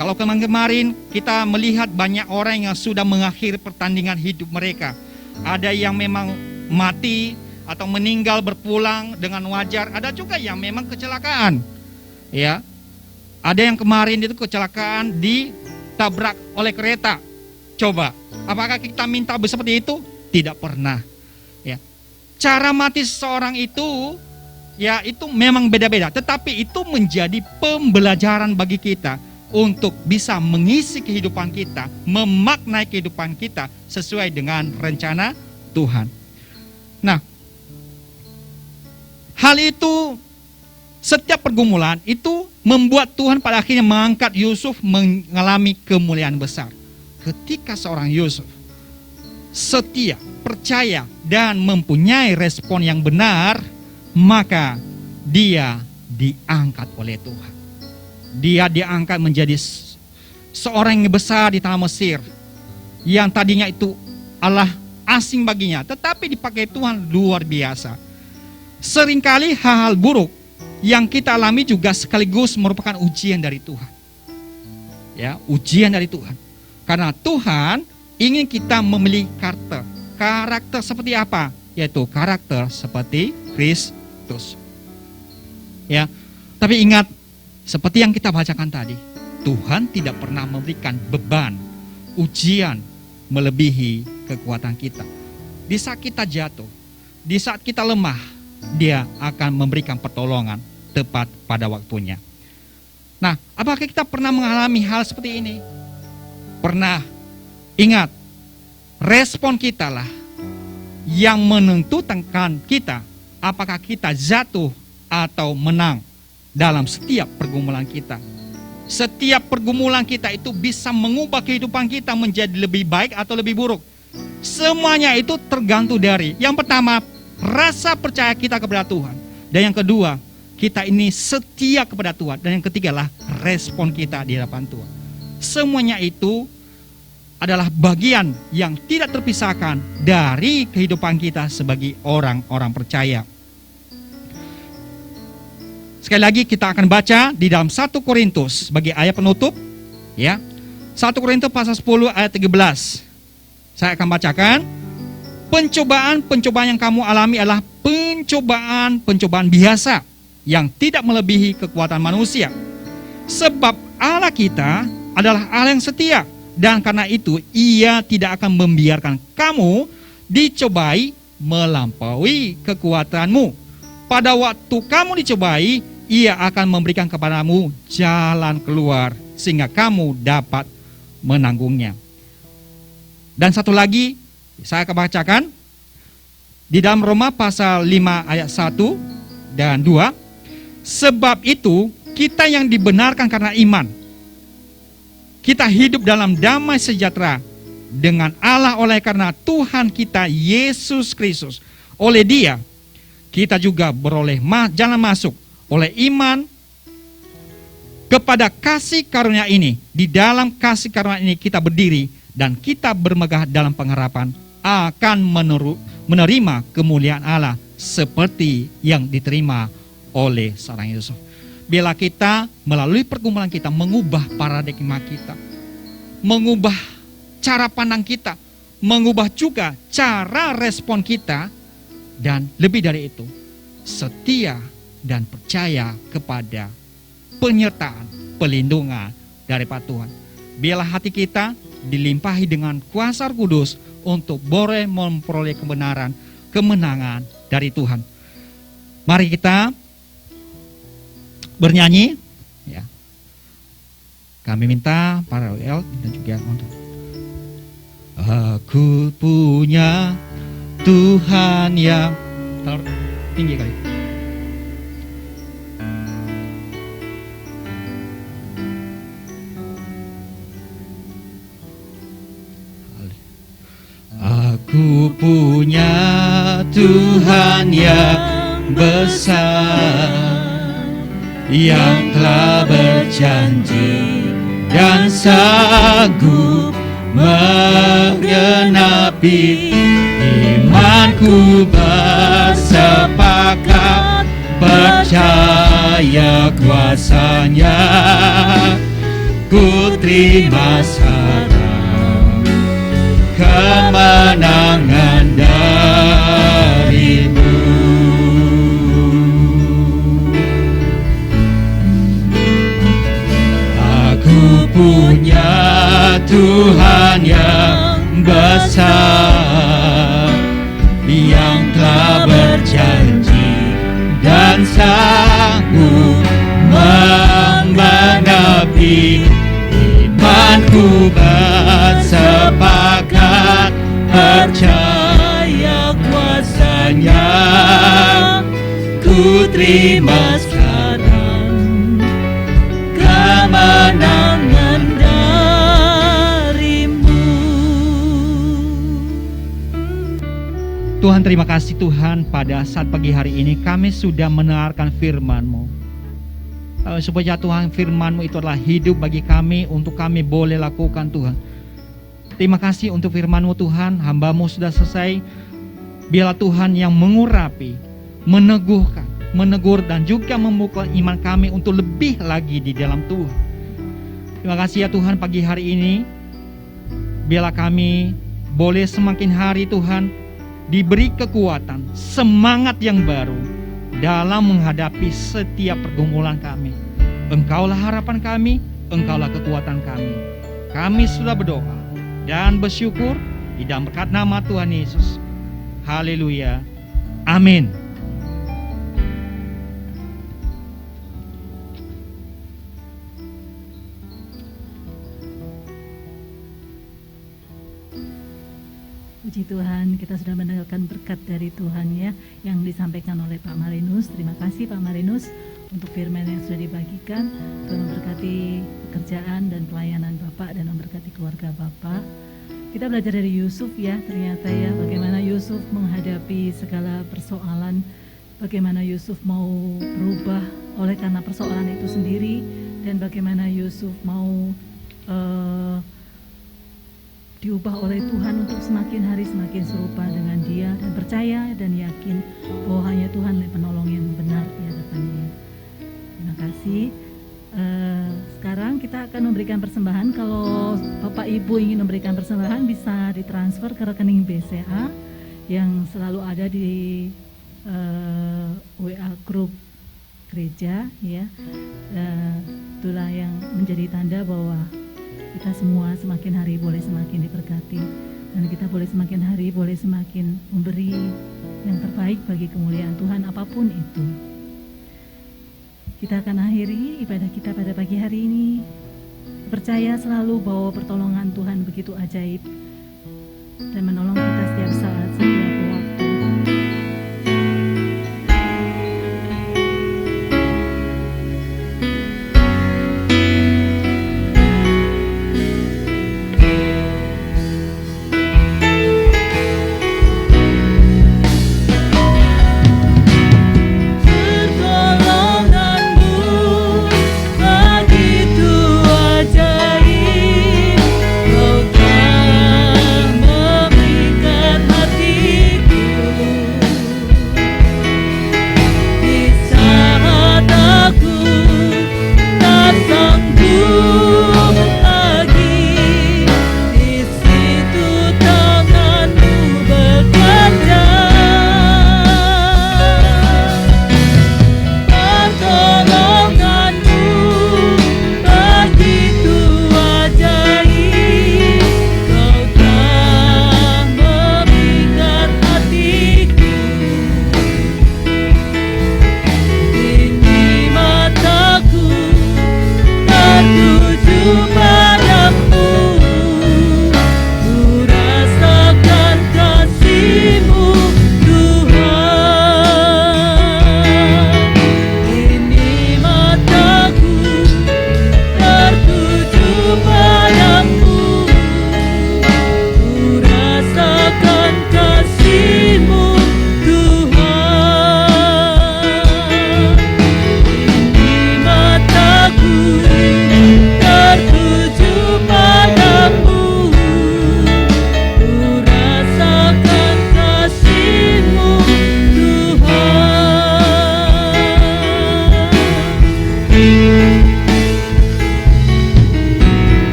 Kalau kemarin kita melihat banyak orang yang sudah mengakhiri pertandingan hidup mereka. Ada yang memang mati atau meninggal berpulang dengan wajar. Ada juga yang memang kecelakaan. Ya, ada yang kemarin itu kecelakaan ditabrak oleh kereta. Coba, apakah kita minta seperti itu? Tidak pernah. Ya, cara mati seseorang itu ya itu memang beda-beda, tetapi itu menjadi pembelajaran bagi kita untuk bisa mengisi kehidupan kita, memaknai kehidupan kita sesuai dengan rencana Tuhan. Nah, hal itu, setiap pergumulan itu membuat Tuhan pada akhirnya mengangkat Yusuf mengalami kemuliaan besar. Ketika seorang Yusuf setia, percaya, dan mempunyai respon yang benar, maka dia diangkat oleh Tuhan. Dia diangkat menjadi seorang yang besar di tanah Mesir, yang tadinya itu Allah asing baginya, tetapi dipakai Tuhan luar biasa. Seringkali hal-hal buruk yang kita alami juga sekaligus merupakan ujian dari Tuhan. Ya, ujian dari Tuhan. Karena Tuhan ingin kita memiliki karakter. Karakter seperti apa? Yaitu karakter seperti Kristus. Ya, tapi ingat, seperti yang kita bacakan tadi, Tuhan tidak pernah memberikan beban, ujian melebihi kekuatan kita. Di saat kita jatuh, di saat kita lemah, Dia akan memberikan pertolongan tepat pada waktunya. Nah, apakah kita pernah mengalami hal seperti ini? Pernah. Ingat, respon kita lah yang menentukan kita apakah kita jatuh atau menang dalam setiap pergumulan kita. Setiap pergumulan kita itu bisa mengubah kehidupan kita menjadi lebih baik atau lebih buruk. Semuanya itu tergantung dari, yang pertama, rasa percaya kita kepada Tuhan. Dan yang kedua, kita ini setia kepada Tuhan. Dan yang ketiga lah, respon kita di hadapan Tuhan. Semuanya itu adalah bagian yang tidak terpisahkan dari kehidupan kita sebagai orang-orang percaya. Sekali lagi kita akan baca di dalam 1 Korintus sebagai ayat penutup, ya. 1 Korintus pasal 10 ayat 13. Saya akan bacakan. Pencobaan-pencobaan yang kamu alami adalah pencobaan-pencobaan biasa yang tidak melebihi kekuatan manusia. Sebab Allah kita adalah Allah yang setia, dan karena itu Ia tidak akan membiarkan kamu dicobai melampaui kekuatanmu. Pada waktu kamu dicobai, Ia akan memberikan kepadamu jalan keluar sehingga kamu dapat menanggungnya. Dan satu lagi saya akan bacakan di dalam Roma pasal 5 ayat 1 dan 2. Sebab itu kita yang dibenarkan karena iman, kita hidup dalam damai sejahtera dengan Allah oleh karena Tuhan kita Yesus Kristus. Oleh Dia kita juga beroleh jalan masuk oleh iman kepada kasih karunia ini. Di dalam kasih karunia ini kita berdiri dan kita bermegah dalam pengharapan akan menerima kemuliaan Allah seperti yang diterima oleh seorang Yusuf. Bila kita melalui pergumulan kita mengubah paradigma kita, mengubah cara pandang kita, mengubah juga cara respon kita, dan lebih dari itu, setia dan percaya kepada penyertaan, pelindungan daripada Tuhan. Biarlah hati kita dilimpahi dengan kuasa Roh Kudus untuk boleh memperoleh kebenaran, kemenangan dari Tuhan. Mari kita bernyanyi, ya. Kami minta para WL dan juga untuk Aku punya Tuhan yang tinggi kali. Aku punya Tuhan yang besar, yang telah berjanji dan sanggup menggenapi. Imanku bersepakat percaya kuasanya, ku terima sarang kemenangan darimu. Punya Tuhan yang besar, yang telah berjanji dan hati, imanku bersepakat, percaya kuasanya, ku terima sekarang kemenangan darimu. Tuhan, terima kasih Tuhan, pada saat pagi hari ini kami sudah mendengarkan firman-Mu. Supaya Tuhan, firman-Mu itu adalah hidup bagi kami, untuk kami boleh lakukan Tuhan. Terima kasih untuk firman-Mu Tuhan, hamba-Mu sudah selesai. Biarlah Tuhan yang mengurapi, meneguhkan, menegur, dan juga membuka iman kami untuk lebih lagi di dalam Tuhan. Terima kasih ya Tuhan, pagi hari ini biarlah kami boleh semakin hari Tuhan diberi kekuatan, semangat yang baru dalam menghadapi setiap pergumulan kami. Engkaulah harapan kami, Engkaulah kekuatan kami. Kami sudah berdoa dan bersyukur di dalam berkat nama Tuhan Yesus. Haleluya. Amin. Puji Tuhan, kita sudah mendengarkan berkat dari Tuhan ya, yang disampaikan oleh Pak Marinus. Terima kasih Pak Marinus untuk firman yang sudah dibagikan. Tuhan memberkati pekerjaan dan pelayanan Bapak dan memberkati keluarga Bapak. Kita belajar dari Yusuf ya, ternyata ya, bagaimana Yusuf menghadapi segala persoalan, bagaimana Yusuf mau berubah oleh karena persoalan itu sendiri, dan bagaimana Yusuf mau diubah oleh Tuhan untuk semakin hari semakin serupa dengan Dia, dan percaya dan yakin bahwa hanya Tuhan penolong yang benar di hadapannya. Terima kasih. Sekarang kita akan memberikan persembahan. Kalau Bapak Ibu ingin memberikan persembahan, bisa ditransfer ke rekening BCA yang selalu ada di WA grup gereja ya. Itulah yang menjadi tanda bahwa kita semua semakin hari boleh semakin diberkati, dan kita boleh semakin hari boleh semakin memberi yang terbaik bagi kemuliaan Tuhan apapun itu. Kita akan akhiri ibadah kita pada pagi hari ini. Percaya selalu bahwa pertolongan Tuhan begitu ajaib dan menolong kita setiap saat, setiap waktu.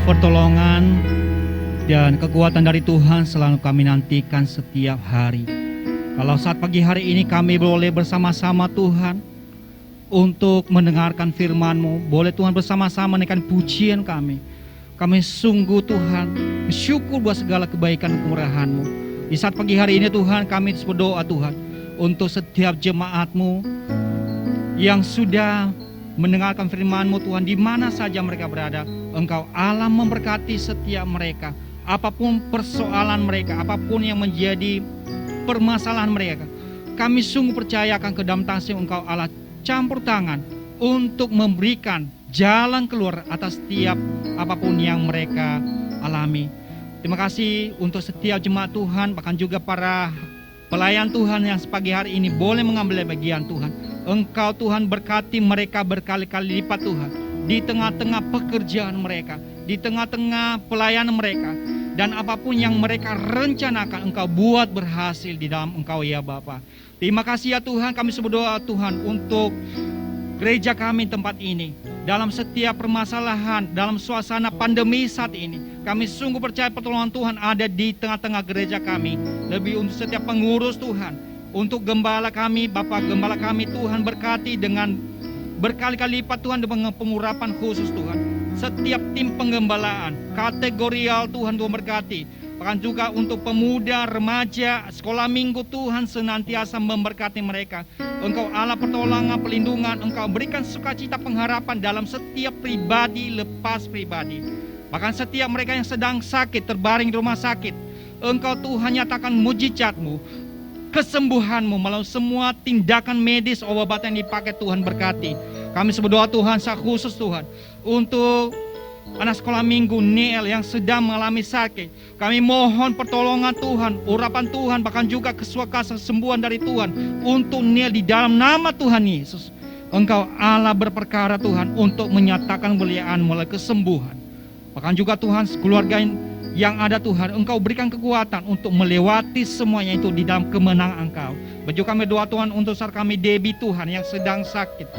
Pertolongan dan kekuatan dari Tuhan selalu kami nantikan setiap hari. Kalau saat pagi hari ini kami boleh bersama-sama Tuhan untuk mendengarkan firman-Mu, boleh Tuhan bersama-sama menaikkan pujian kami. Kami sungguh Tuhan bersyukur buat segala kebaikan dan kemurahan-Mu. Di saat pagi hari ini Tuhan, kami berdoa Tuhan untuk setiap jemaat-Mu yang sudah mendengarkan firman-Mu Tuhan di mana saja mereka berada. Engkau Allah memberkati setiap mereka, apapun persoalan mereka, apapun yang menjadi permasalahan mereka. Kami sungguh percaya akan kedalam tangan Engkau Allah campur tangan untuk memberikan jalan keluar atas setiap apapun yang mereka alami. Terima kasih untuk setiap jemaat Tuhan, bahkan juga para pelayan Tuhan yang pagi hari ini boleh mengambil bagian Tuhan. Engkau Tuhan berkati mereka berkali-kali lipat Tuhan, di tengah-tengah pekerjaan mereka, di tengah-tengah pelayanan mereka, dan apapun yang mereka rencanakan Engkau buat berhasil di dalam Engkau ya Bapa. Terima kasih ya Tuhan, kami berdoa Tuhan untuk gereja kami tempat ini. Dalam setiap permasalahan, dalam suasana pandemi saat ini, kami sungguh percaya pertolongan Tuhan ada di tengah-tengah gereja kami. Lebih untuk setiap pengurus Tuhan, untuk gembala kami, Bapak Gembala kami Tuhan berkati dengan berkali-kali lipat Tuhan dengan pengurapan khusus Tuhan. Setiap tim penggembalaan, kategorial Tuhan berkati. Bahkan juga untuk pemuda, remaja, sekolah minggu Tuhan senantiasa memberkati mereka. Engkau Allah pertolongan, pelindungan, Engkau berikan sukacita pengharapan dalam setiap pribadi lepas pribadi. Bahkan setiap mereka yang sedang sakit, terbaring di rumah sakit, Engkau Tuhan nyatakan mujizat-Mu, kesembuhan-Mu melalui semua tindakan medis, obat-obatan yang dipakai Tuhan berkati. Kami berdoa Tuhan secara khusus Tuhan untuk anak sekolah minggu Neel yang sedang mengalami sakit. Kami mohon pertolongan Tuhan, urapan Tuhan, bahkan juga kesembuhan dari Tuhan untuk Neel di dalam nama Tuhan Yesus. Engkau Allah berperkara Tuhan untuk menyatakan kemuliaan melalui kesembuhan. Bahkan juga Tuhan keluarga yang ada Tuhan, Engkau berikan kekuatan untuk melewati semuanya itu di dalam kemenangan Engkau. Baju kami doa Tuhan untuk saudara kami Debbie Tuhan yang sedang sakit,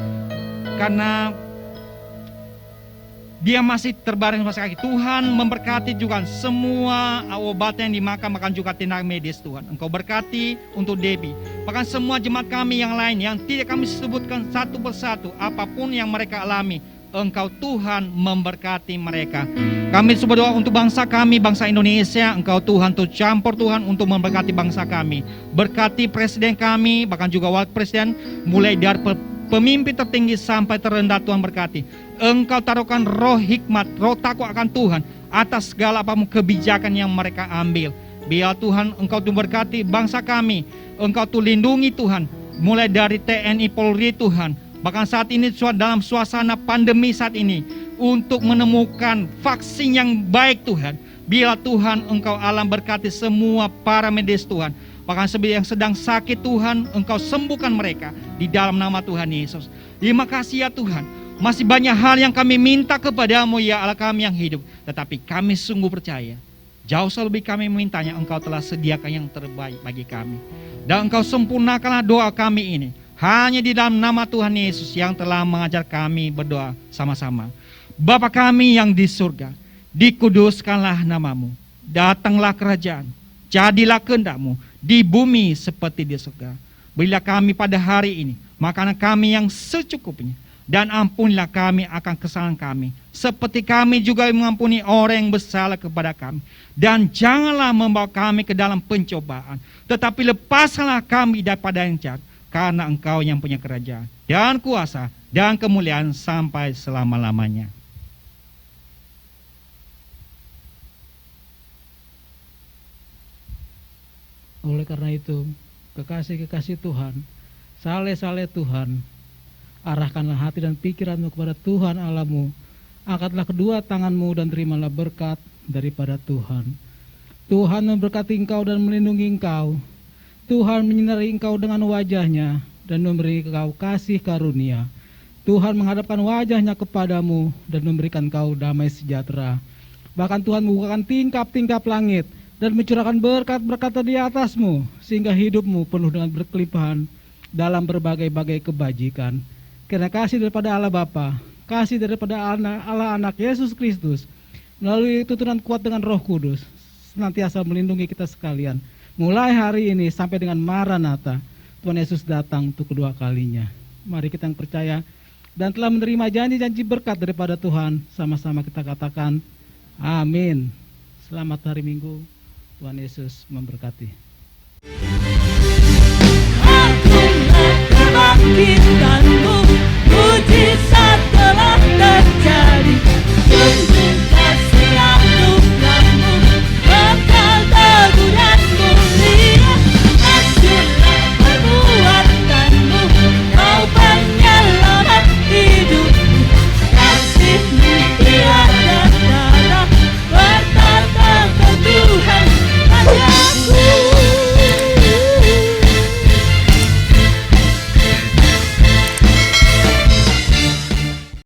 karena dia masih terbaring rumah sakit. Tuhan memberkati juga semua obat yang dimakan, bahkan juga tindakan medis Tuhan. Engkau berkati untuk Debbie, bahkan semua jemaat kami yang lain yang tidak kami sebutkan satu persatu, apapun yang mereka alami, Engkau Tuhan memberkati mereka. Kami berdoa untuk bangsa kami, bangsa Indonesia. Engkau Tuhan tuh campur Tuhan untuk memberkati bangsa kami. Berkati presiden kami, bahkan juga wakil presiden, mulai dari pemimpin tertinggi sampai terendah Tuhan berkati. Engkau taruhkan roh hikmat, roh takut akan Tuhan atas segala apapun kebijakan yang mereka ambil. Biar Tuhan Engkau tuh berkati bangsa kami. Engkau tuh lindungi Tuhan, mulai dari TNI Polri Tuhan. Bahkan saat ini dalam suasana pandemi saat ini, untuk menemukan vaksin yang baik Tuhan. Biar Tuhan Engkau alam berkati semua para medis Tuhan. Bahkan yang sedang sakit Tuhan, Engkau sembuhkan mereka di dalam nama Tuhan Yesus. Terima kasih ya Tuhan. Masih banyak hal yang kami minta kepadamu ya Allah kami yang hidup. Tetapi kami sungguh percaya, jauh lebih kami memintanya, Engkau telah sediakan yang terbaik bagi kami. Dan Engkau sempurnakanlah doa kami ini. Hanya di dalam nama Tuhan Yesus yang telah mengajar kami berdoa sama-sama. Bapa kami yang di surga, dikuduskanlah namamu. Datanglah kerajaan, jadilah kehendak-Mu di bumi seperti di surga. Berilah kami pada hari ini makanan kami yang secukupnya, dan ampunilah kami akan kesalahan kami, seperti kami juga mengampuni orang yang bersalah kepada kami. Dan janganlah membawa kami ke dalam pencobaan, tetapi lepaskanlah kami daripada yang jahat, karena Engkau yang punya kerajaan dan kuasa dan kemuliaan sampai selama-lamanya. Oleh karena itu, kekasih-kekasih Tuhan, saleh-saleh Tuhan, arahkanlah hati dan pikiranmu kepada Tuhan Allahmu. Angkatlah kedua tanganmu dan terimalah berkat daripada Tuhan. Tuhan memberkati engkau dan melindungi engkau. Tuhan menyinari engkau dengan wajahnya dan memberi engkau kasih karunia. Tuhan menghadapkan wajahnya kepadamu dan memberikan engkau damai sejahtera. Bahkan Tuhan membukakan tingkap-tingkap langit dan mencurahkan berkat-berkat di atasmu, sehingga hidupmu penuh dengan berkelimpahan dalam berbagai-bagai kebajikan. Karena kasih daripada Allah Bapa, kasih daripada Allah Anak Yesus Kristus, melalui tutunan kuat dengan Roh Kudus, senantiasa melindungi kita sekalian, mulai hari ini sampai dengan Maranatha, Tuhan Yesus datang untuk kedua kalinya. Mari kita yang percaya dan telah menerima janji-janji berkat daripada Tuhan, sama-sama kita katakan, amin. Selamat hari Minggu. Tuhan Yesus memberkati. Aku kebangkitanmu, puji